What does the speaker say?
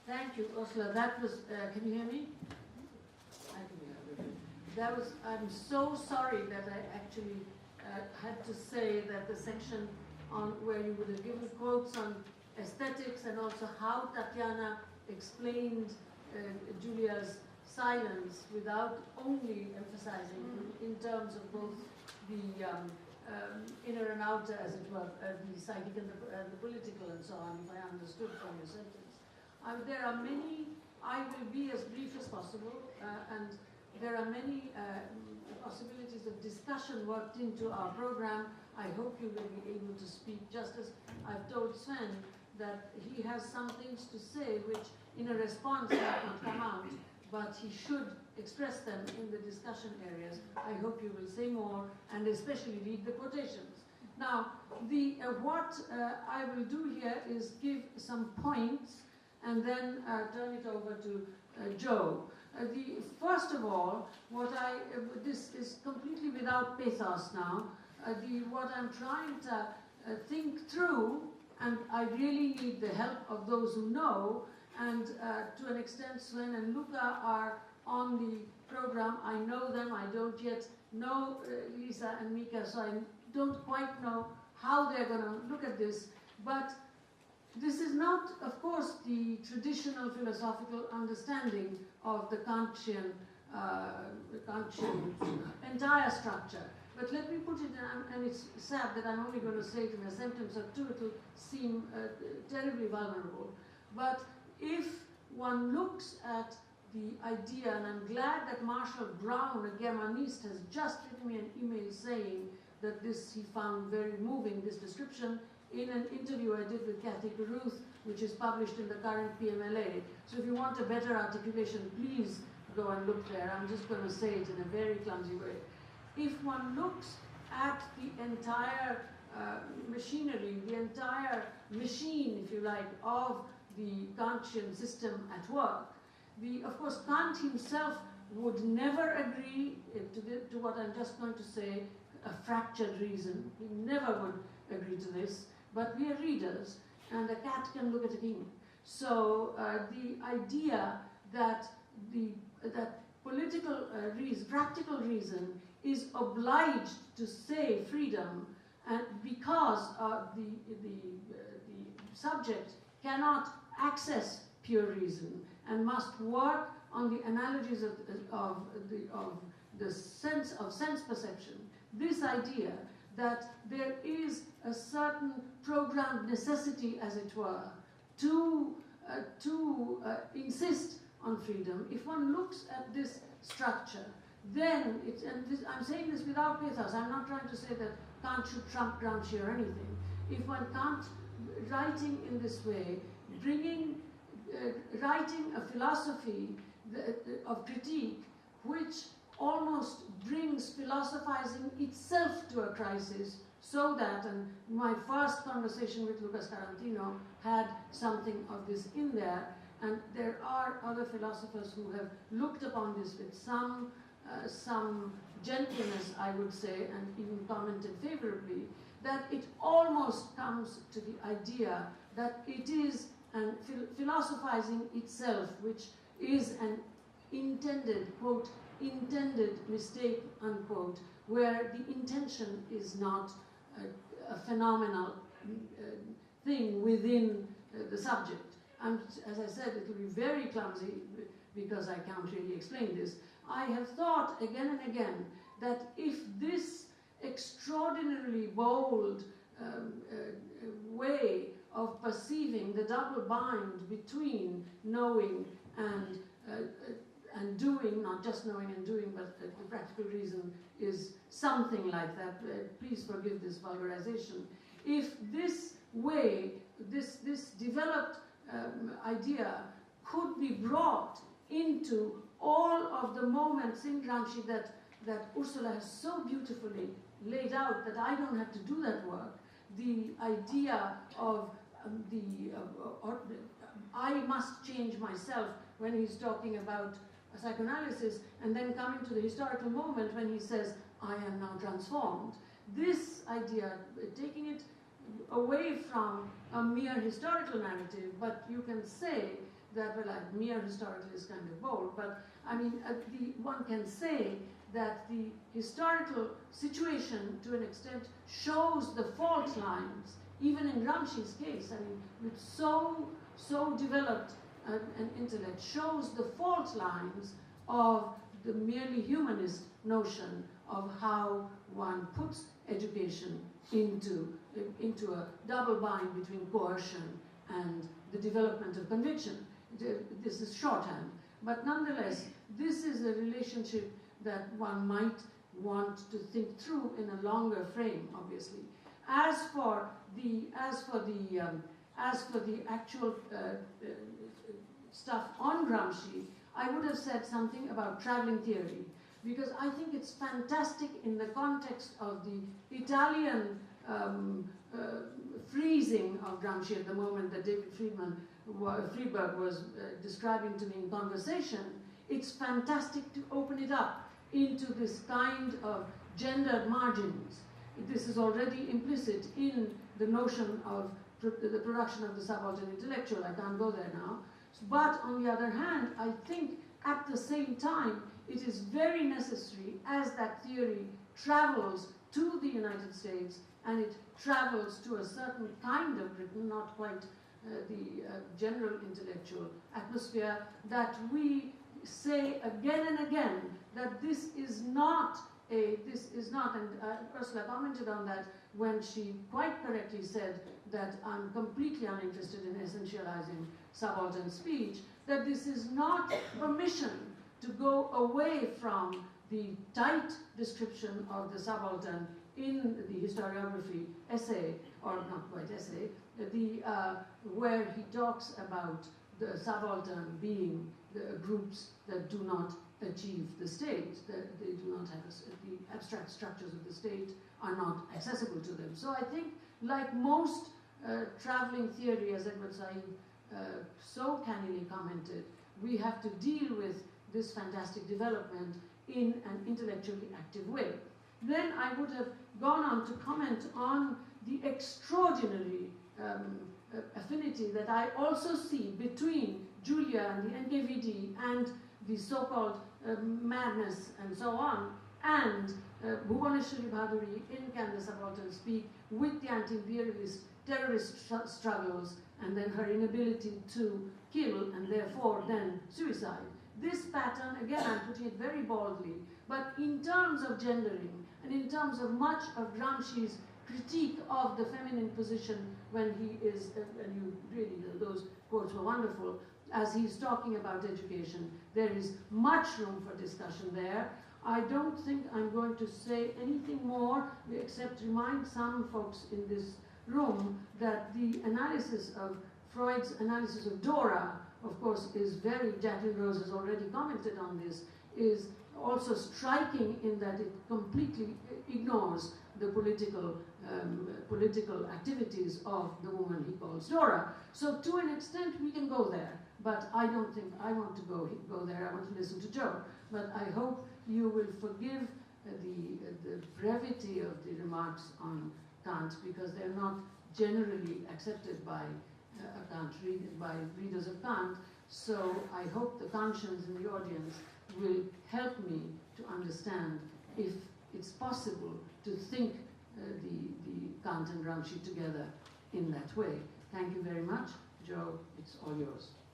Thank you, Ursula. That was, can you hear me? I can hear you. That was, I'm so sorry that I actually had to say that the section on where you would have given quotes on aesthetics and also how Tatiana explained Giulia's silence without only emphasizing in terms of both the inner and outer, as it were, the psychic and the political and so on, if I understood from your sentence. There are many, I will be as brief as possible, and there are many possibilities of discussion worked into our program. I hope you will be able to speak, just as I've told Sven that he has some things to say which in a response might not come out, but he should express them in the discussion areas. I hope you will say more and especially read the quotations. Now, what I will do here is give some points and then turn it over to Joe. First of all, this is completely without pathos now. What I'm trying to think through, and I really need the help of those who know, and to an extent Sven and Luca are on the program. I know them, I don't yet know Lisa and Mika, so I don't quite know how they're going to look at this, but this is not, of course, the traditional philosophical understanding of the Kantian entire structure. But let me put it, and it's sad that I'm only going to say it in a sentence or two, it will seem terribly vulnerable. But if one looks at the idea, and I'm glad that Marshall Brown, a Germanist, has just written me an email saying that this he found very moving, this description, in an interview I did with Kathy Caruth, which is published in the current PMLA. So if you want a better articulation, please go and look there. I'm just going to say it in a very clumsy way. If one looks at the entire machinery, the entire machine, if you like, of the Kantian system at work, of course, Kant himself would never agree to what I'm just going to say, a fractured reason. He never would agree to this. But we are readers, and a cat can look at a king. So the idea that political reason, practical reason, is obliged to say freedom, and because the subject cannot access pure reason and must work on the analogies of the sense perception. This idea that there is a certain programmed necessity, as it were, to insist on freedom. If one looks at this structure, then I'm saying this without pathos. I'm not trying to say that Kant should trump Gramsci or anything. If one can't, writing in this way, writing a philosophy of critique which almost brings philosophizing itself to a crisis, so that, and my first conversation with Lucas Tarantino had something of this in there, and there are other philosophers who have looked upon this with some gentleness, I would say, and even commented favorably, that it almost comes to the idea that it is philosophizing itself, which is an intended, quote, intended mistake, unquote, where the intention is not a phenomenal thing within the subject. And as I said, it will be very clumsy because I can't really explain this. I have thought again and again that if this extraordinarily bold way of perceiving the double bind between knowing and doing, not just knowing and doing, but the practical reason is something like that. Please forgive this vulgarization. If this way, this developed idea could be brought into all of the moments in Gramsci that Ursula has so beautifully laid out, that I don't have to do that work, the idea of I must change myself when he's talking about psychoanalysis, and then coming to the historical moment when he says, I am now transformed. This idea, taking it away from a mere historical narrative, but you can say that, well, mere historical is kind of bold, but I mean, one can say that the historical situation, to an extent, shows the fault lines, even in Gramsci's case, I mean, with so developed an intellect, shows the fault lines of the merely humanist notion of how one puts education into a double bind between coercion and the development of conviction. This is shorthand. But nonetheless, this is a relationship that one might want to think through in a longer frame, obviously. As for the actual stuff on Gramsci, I would have said something about traveling theory, because I think it's fantastic in the context of the Italian freezing of Gramsci at the moment that David Friedberg was describing to me in conversation. It's fantastic to open it up into this kind of gendered margins. This is already implicit in the notion of the production of the subaltern intellectual. I can't go there now. But on the other hand, I think at the same time, it is very necessary as that theory travels to the United States and it travels to a certain kind of Britain, not quite the general intellectual atmosphere, that we say again and again that this is not, and Ursula commented on that when she quite correctly said that I'm completely uninterested in essentializing subaltern speech, that this is not permission to go away from the tight description of the subaltern in the historiography essay, or not quite essay, where he talks about the subaltern being the groups that do not achieve the state, that they do not have the abstract structures of the state are not accessible to them. So I think, like most traveling theory, as Edward Said so cannily commented, we have to deal with this fantastic development in an intellectually active way. Then I would have gone on to comment on the extraordinary affinity that I also see between Giulia and the NKVD and the so-called madness and so on, and Bhuvaneshwari Bhaduri in Can the Subaltern Speak, with the anti-imperialist terrorist struggles and then her inability to kill and therefore then suicide. This pattern, again I'm putting it very boldly, but in terms of gendering and in terms of much of Gramsci's critique of the feminine position when he is, and you really, those quotes were wonderful, as he's talking about education, there is much room for discussion there. I don't think I'm going to say anything more except remind some folks in this room that the analysis of Freud's analysis of Dora, of course, is very, Jacqueline Rose has already commented on this, is also striking in that it completely ignores the political activities of the woman he calls Dora. So to an extent we can go there, but I don't think I want to go there. I want to listen to Joe. But I hope you will forgive the brevity of the remarks on Kant, because they're not generally accepted by by readers of Kant. So I hope the Kantians in the audience will help me to understand if it's possible to think the Kant and Gramsci together in that way. Thank you very much. Joe, it's all yours.